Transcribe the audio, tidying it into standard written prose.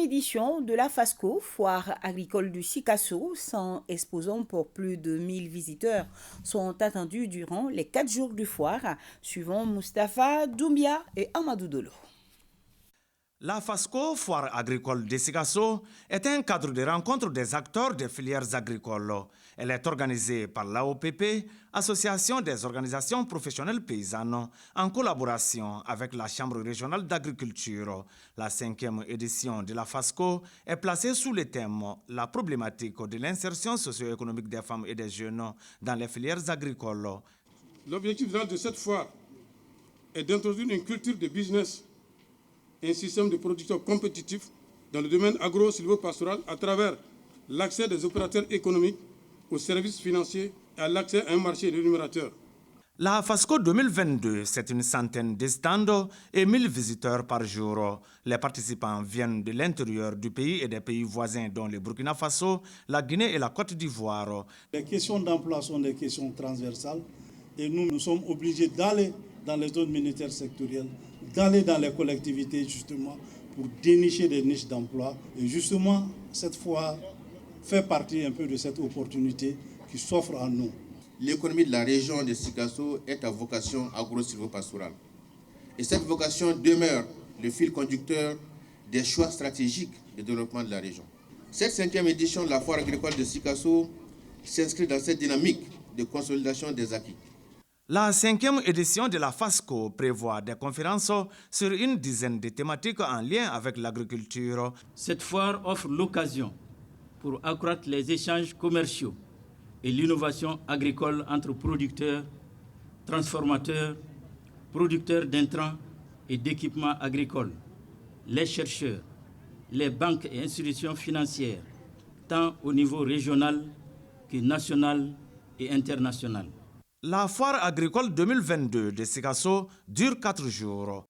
édition de la FASCO, foire agricole du Sikasso, 100 exposants pour plus de 1000 visiteurs sont attendus durant les 4 jours du foire, suivant Mustapha Doumbia et Amadou Dolo. La FASCO, foire agricole de Sikasso, est un cadre de rencontre des acteurs des filières agricoles. Elle est organisée par l'AOPP, Association des organisations professionnelles paysannes, en collaboration avec la Chambre régionale d'agriculture. La 5e édition de la FASCO est placée sous le thème « La problématique de l'insertion socio-économique des femmes et des jeunes dans les filières agricoles ». L'objectif de cette foire est d'introduire une culture de business et un système de production compétitif dans le domaine agro-sylvo-pastoral à travers l'accès des opérateurs économiques aux services financiers et à l'accès à un marché rémunérateur. La FASCO 2022, c'est une centaine de stands et 1000 visiteurs par jour. Les participants viennent de l'intérieur du pays et des pays voisins dont le Burkina Faso, la Guinée et la Côte d'Ivoire. Les questions d'emploi sont des questions transversales et nous sommes obligés d'aller dans les zones militaires sectorielles, d'aller dans les collectivités justement pour dénicher des niches d'emploi. Et justement, cette fois, fait partie un peu de cette opportunité qui s'offre à nous. L'économie de la région de Sikasso est à vocation agro-sylvo-pastorale. Et cette vocation demeure le fil conducteur des choix stratégiques de développement de la région. Cette 5e édition de la foire agricole de Sikasso s'inscrit dans cette dynamique de consolidation des acquis. La 5e édition de la FASCO prévoit des conférences sur une dizaine de thématiques en lien avec l'agriculture. Cette foire offre l'occasion pour accroître les échanges commerciaux et l'innovation agricole entre producteurs, transformateurs, producteurs d'intrants et d'équipements agricoles, les chercheurs, les banques et institutions financières, tant au niveau régional que national et international. La foire agricole 2022 de Sikasso dure 4 jours.